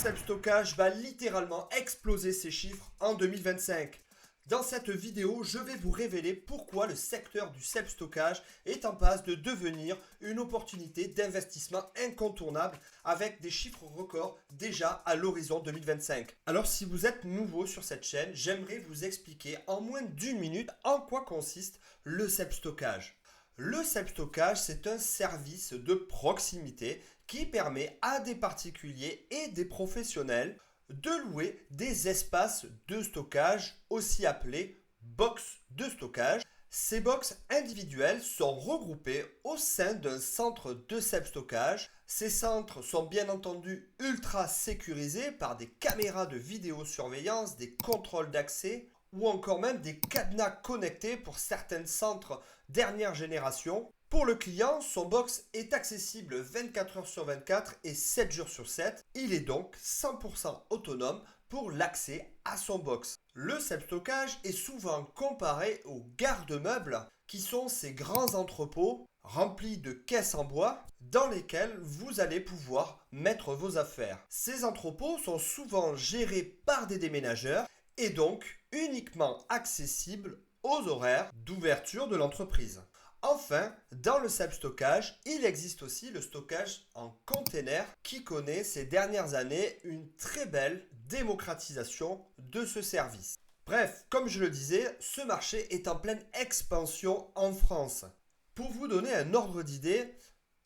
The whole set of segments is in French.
self-stockage va littéralement exploser ses chiffres en 2025. Dans cette vidéo, je vais vous révéler pourquoi le secteur du self-stockage est en passe de devenir une opportunité d'investissement incontournable avec des chiffres records déjà à l'horizon 2025. Alors si vous êtes nouveau sur cette chaîne, j'aimerais vous expliquer en moins d'1 minute en quoi consiste le self-stockage. Le self-stockage, c'est un service de proximité qui permet à des particuliers et des professionnels de louer des espaces de stockage, aussi appelés box de stockage. Ces box individuelles sont regroupées au sein d'un centre de self-stockage. Ces centres sont bien entendu ultra sécurisés par des caméras de vidéosurveillance, des contrôles d'accès ou encore même des cadenas connectés pour certains centres dernière génération. Pour le client, son box est accessible 24 heures sur 24 et 7 jours sur 7. Il est donc 100% autonome pour l'accès à son box. Le self-stockage est souvent comparé aux garde-meubles, qui sont ces grands entrepôts remplis de caisses en bois dans lesquels vous allez pouvoir mettre vos affaires. Ces entrepôts sont souvent gérés par des déménageurs et donc uniquement accessibles aux horaires d'ouverture de l'entreprise. Enfin, dans le self-stockage, il existe aussi le stockage en container qui connaît ces dernières années une très belle démocratisation de ce service. Bref, comme je le disais, ce marché est en pleine expansion en France. Pour vous donner un ordre d'idée,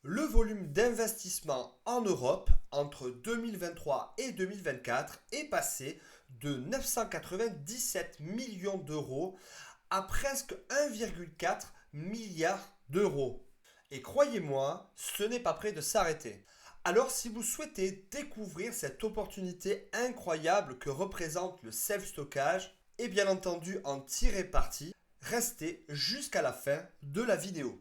le volume d'investissement en Europe entre 2023 et 2024 est passé de 997 millions d'euros à presque 1,4 milliard d'euros. Et croyez-moi, ce n'est pas près de s'arrêter. Alors si vous souhaitez découvrir cette opportunité incroyable que représente le self-stockage et bien entendu en tirer parti, restez jusqu'à la fin de la vidéo.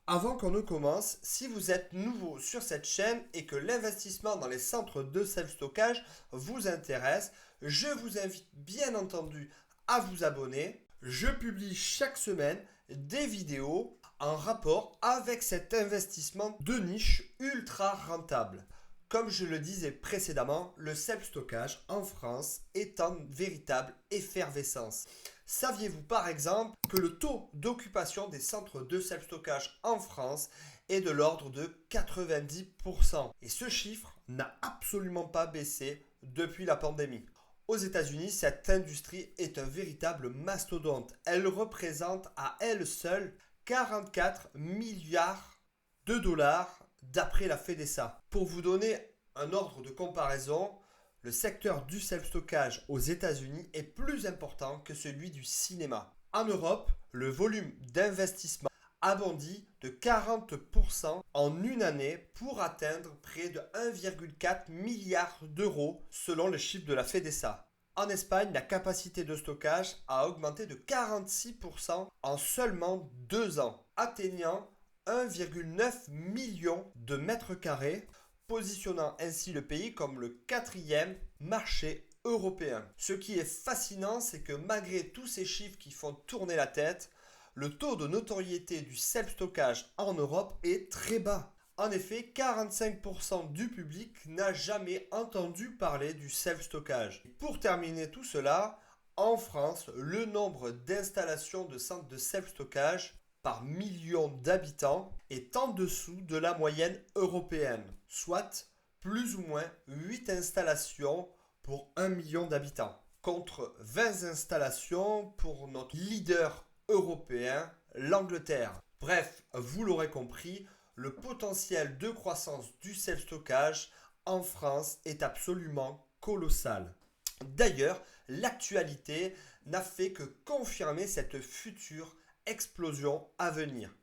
Avant qu'on ne commence, si vous êtes nouveau sur cette chaîne et que l'investissement dans les centres de self-stockage vous intéresse, je vous invite bien entendu à vous abonner. Je publie chaque semaine des vidéos en rapport avec cet investissement de niche ultra rentable. Comme je le disais précédemment, le self-stockage en France est en véritable effervescence. Saviez-vous par exemple que le taux d'occupation des centres de self-stockage en France est de l'ordre de 90%? Et ce chiffre n'a absolument pas baissé depuis la pandémie. Aux États-Unis, cette industrie est un véritable mastodonte. Elle représente à elle seule 44 milliards de dollars d'après la FEDESA. Pour vous donner un ordre de comparaison, le secteur du self-stockage aux États-Unis est plus important que celui du cinéma. En Europe, le volume d'investissement a bondi de 40% en une année pour atteindre près de 1,4 milliard d'euros selon les chiffres de la FEDESA. En Espagne, la capacité de stockage a augmenté de 46% en seulement 2 ans, atteignant 1,9 million de mètres carrés, positionnant ainsi le pays comme le 4e marché européen. Ce qui est fascinant, c'est que malgré tous ces chiffres qui font tourner la tête, le taux de notoriété du self-stockage en Europe est très bas. En effet, 45% du public n'a jamais entendu parler du self-stockage. Pour terminer tout cela, en France, le nombre d'installations de centres de self-stockage par million d'habitants est en dessous de la moyenne européenne, soit plus ou moins 8 installations pour 1 million d'habitants, contre 20 installations pour notre leader européen, l'Angleterre. Bref, vous l'aurez compris, le potentiel de croissance du self-stockage en France est absolument colossal. D'ailleurs, l'actualité n'a fait que confirmer cette future explosion à venir.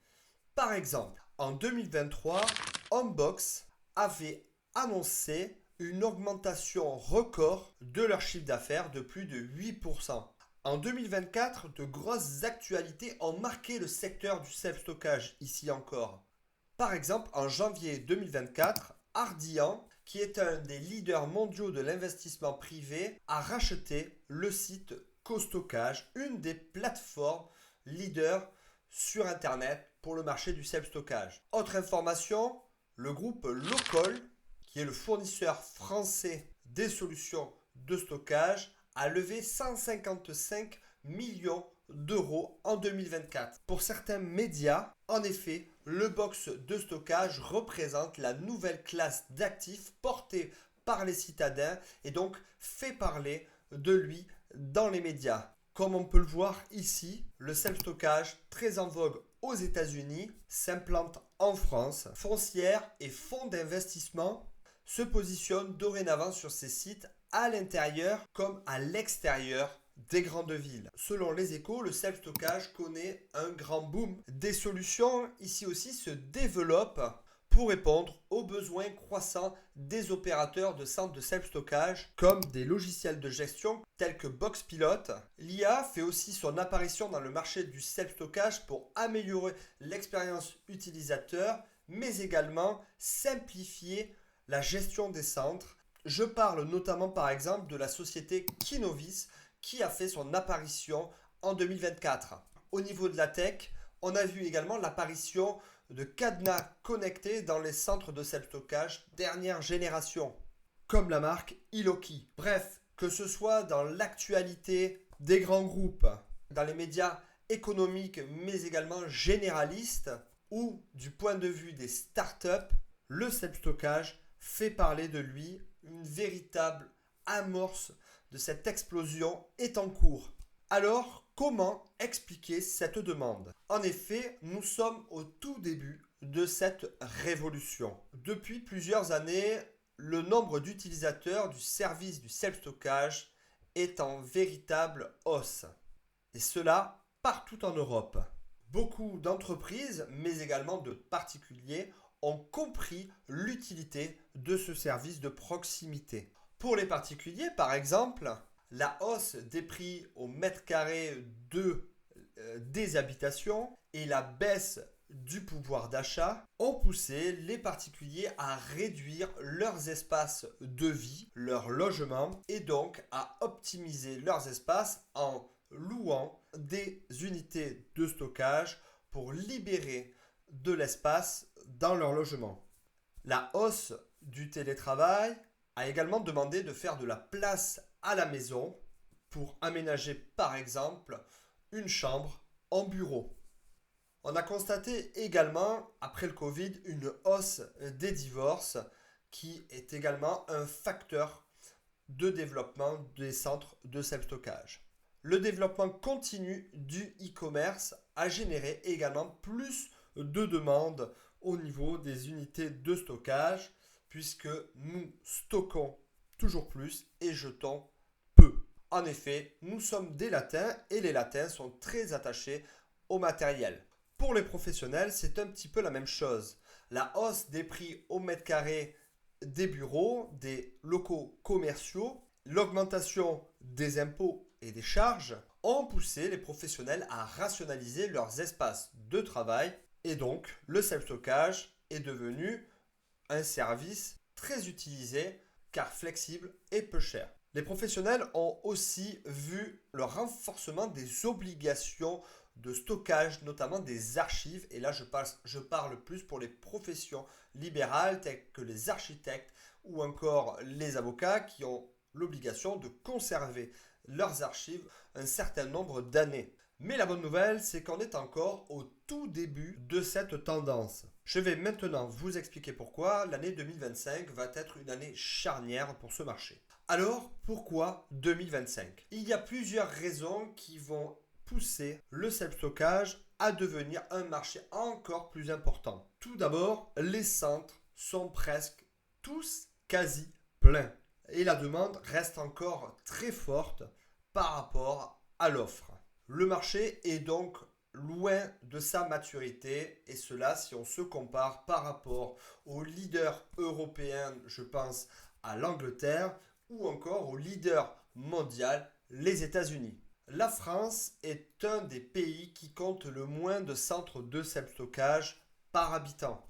Par exemple, en 2023, Homebox avait annoncé une augmentation record de leur chiffre d'affaires de plus de 8%. En 2024, de grosses actualités ont marqué le secteur du self-stockage ici encore. Par exemple, en janvier 2024, Ardian, qui est un des leaders mondiaux de l'investissement privé, a racheté le site CoStockage, une des plateformes leaders sur Internet pour le marché du self-stockage. Autre information, le groupe Locol, qui est le fournisseur français des solutions de stockage, a levé 155 millions d'euros en 2024. Pour certains médias, en effet, le box de stockage représente la nouvelle classe d'actifs portée par les citadins et donc fait parler de lui dans les médias. Comme on peut le voir ici, le self-stockage, très en vogue aux États-Unis, s'implante en France. Foncières et fonds d'investissement se positionnent dorénavant sur ces sites à l'intérieur comme à l'extérieur des grandes villes. Selon les Échos, le self-stockage connaît un grand boom. Des solutions ici aussi se développent pour répondre aux besoins croissants des opérateurs de centres de self-stockage comme des logiciels de gestion tels que Boxpilot. L'IA fait aussi son apparition dans le marché du self-stockage pour améliorer l'expérience utilisateur mais également simplifier la gestion des centres. Je parle notamment par exemple de la société Kinovis qui a fait son apparition en 2024. Au niveau de la tech, on a vu également l'apparition de cadenas connectés dans les centres de self-stockage dernière génération, comme la marque Iloki. Bref, que ce soit dans l'actualité des grands groupes, dans les médias économiques mais également généralistes ou du point de vue des startups, le self-stockage fait parler de lui. Une véritable amorce de cette explosion est en cours. Alors, comment expliquer cette demande? En effet, nous sommes au tout début de cette révolution. Depuis plusieurs années, le nombre d'utilisateurs du service du self-stockage est en véritable hausse. Et cela partout en Europe. Beaucoup d'entreprises, mais également de particuliers, ont compris l'utilité de ce service de proximité. Pour les particuliers, par exemple, la hausse des prix au mètre carré des habitations et la baisse du pouvoir d'achat ont poussé les particuliers à réduire leurs espaces de vie, leur logement, et donc à optimiser leurs espaces en louant des unités de stockage pour libérer de l'espace dans leur logement. La hausse du télétravail a également demandé de faire de la place à la maison pour aménager par exemple une chambre en bureau. On a constaté également après le Covid une hausse des divorces qui est également un facteur de développement des centres de self-stockage. Le développement continu du e-commerce a généré également plus de demandes au niveau des unités de stockage puisque nous stockons toujours plus et jetons peu. En effet, nous sommes des latins et les latins sont très attachés au matériel. Pour les professionnels, c'est un petit peu la même chose. La hausse des prix au mètre carré des bureaux, des locaux commerciaux, l'augmentation des impôts et des charges ont poussé les professionnels à rationaliser leurs espaces de travail et donc le self-stockage est devenu un service très utilisé car flexible et peu cher. Les professionnels ont aussi vu le renforcement des obligations de stockage, notamment des archives. Et là, je parle plus pour les professions libérales telles que les architectes ou encore les avocats qui ont l'obligation de conserver leurs archives un certain nombre d'années. Mais la bonne nouvelle, c'est qu'on est encore au tout début de cette tendance. Je vais maintenant vous expliquer pourquoi l'année 2025 va être une année charnière pour ce marché. Alors, pourquoi 2025? Il y a plusieurs raisons qui vont pousser le self-stockage à devenir un marché encore plus important. Tout d'abord, les centres sont presque tous quasi pleins et la demande reste encore très forte par rapport à l'offre. Le marché est donc loin de sa maturité et cela si on se compare par rapport aux leaders européens, je pense à l'Angleterre ou encore au leader mondial, les États-Unis. La France est un des pays qui compte le moins de centres de self-stockage par habitant.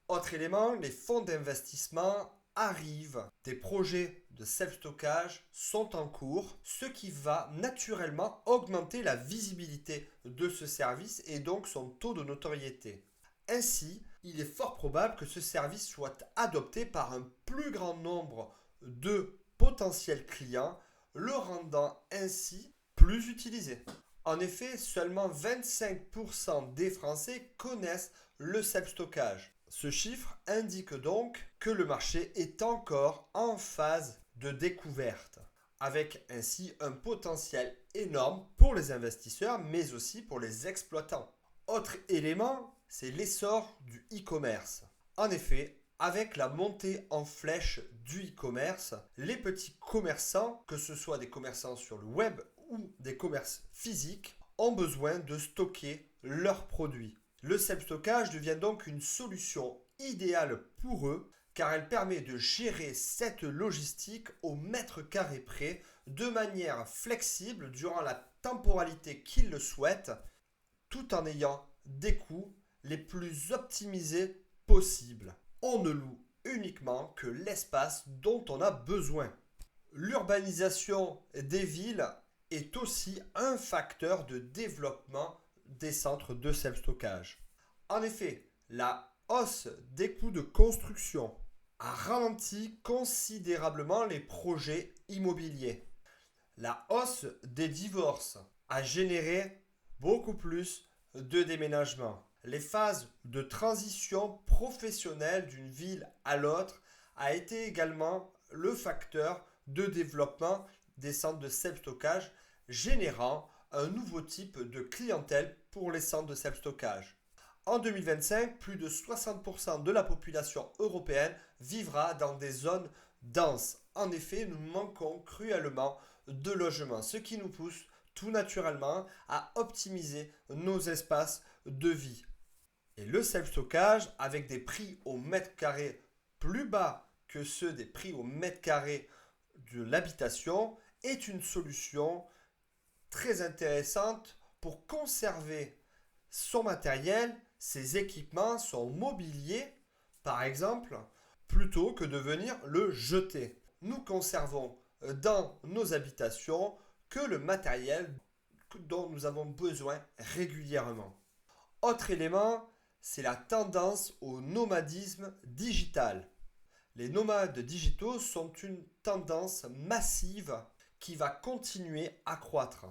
Autre élément, les fonds d'investissement arrivent. Des projets de self-stockage sont en cours, ce qui va naturellement augmenter la visibilité de ce service et donc son taux de notoriété. Ainsi, il est fort probable que ce service soit adopté par un plus grand nombre de potentiels clients, le rendant ainsi plus utilisé. En effet, seulement 25% des Français connaissent le self-stockage. Ce chiffre indique donc que le marché est encore en phase de découverte, avec ainsi un potentiel énorme pour les investisseurs, mais aussi pour les exploitants. Autre élément, c'est l'essor du e-commerce. En effet, avec la montée en flèche du e-commerce, les petits commerçants, que ce soit des commerçants sur le web ou des commerces physiques, ont besoin de stocker leurs produits. Le self-stockage devient donc une solution idéale pour eux car elle permet de gérer cette logistique au mètre carré près de manière flexible durant la temporalité qu'ils le souhaitent tout en ayant des coûts les plus optimisés possibles. On ne loue uniquement que l'espace dont on a besoin. L'urbanisation des villes est aussi un facteur de développement des centres de self-stockage. En effet, la hausse des coûts de construction a ralenti considérablement les projets immobiliers. La hausse des divorces a généré beaucoup plus de déménagements. Les phases de transition professionnelle d'une ville à l'autre a été également le facteur de développement des centres de self-stockage, générant un nouveau type de clientèle pour les centres de self-stockage. En 2025, plus de 60% de la population européenne vivra dans des zones denses. En effet, nous manquons cruellement de logements, ce qui nous pousse tout naturellement à optimiser nos espaces de vie. Et le self-stockage, avec des prix au mètre carré plus bas que ceux des prix au mètre carré de l'habitation, est une solution très intéressante pour conserver son matériel, ses équipements, son mobilier, par exemple, plutôt que de venir le jeter. Nous conservons dans nos habitations que le matériel dont nous avons besoin régulièrement. Autre élément, c'est la tendance au nomadisme digital. Les nomades digitaux sont une tendance massive qui va continuer à croître.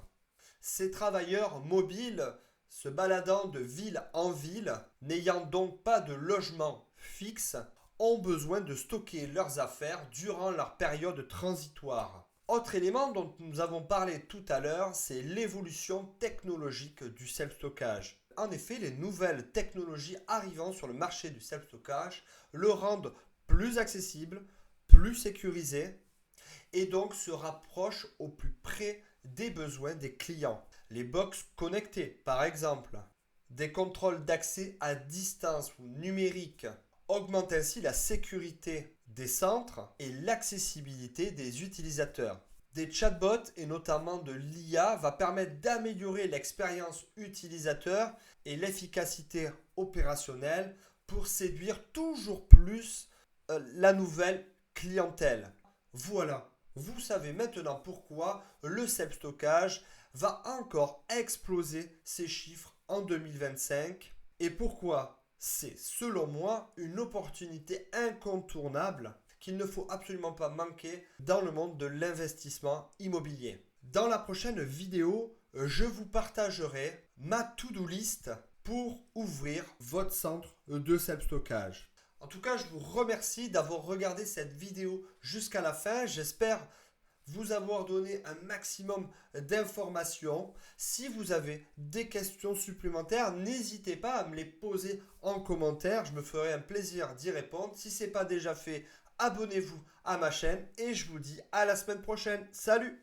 Ces travailleurs mobiles se baladant de ville en ville, n'ayant donc pas de logement fixe, ont besoin de stocker leurs affaires durant leur période transitoire. Autre élément dont nous avons parlé tout à l'heure, c'est l'évolution technologique du self-stockage. En effet, les nouvelles technologies arrivant sur le marché du self-stockage le rendent plus accessible, plus sécurisé et donc se rapprochent au plus près des besoins des clients. Les box connectées, par exemple, des contrôles d'accès à distance ou numérique augmentent ainsi la sécurité des centres et l'accessibilité des utilisateurs. Des chatbots et notamment de l'IA va permettre d'améliorer l'expérience utilisateur et l'efficacité opérationnelle pour séduire toujours plus la nouvelle clientèle. Voilà, vous savez maintenant pourquoi le self-stockage va encore exploser ses chiffres en 2025 et pourquoi c'est, selon moi, une opportunité incontournable qu'il ne faut absolument pas manquer dans le monde de l'investissement immobilier. Dans la prochaine vidéo, je vous partagerai ma to-do list pour ouvrir votre centre de self-stockage. En tout cas, je vous remercie d'avoir regardé cette vidéo jusqu'à la fin. J'espère vous avoir donné un maximum d'informations. Si vous avez des questions supplémentaires, n'hésitez pas à me les poser en commentaire. Je me ferai un plaisir d'y répondre. Si ce n'est pas déjà fait, abonnez-vous à ma chaîne et je vous dis à la semaine prochaine. Salut!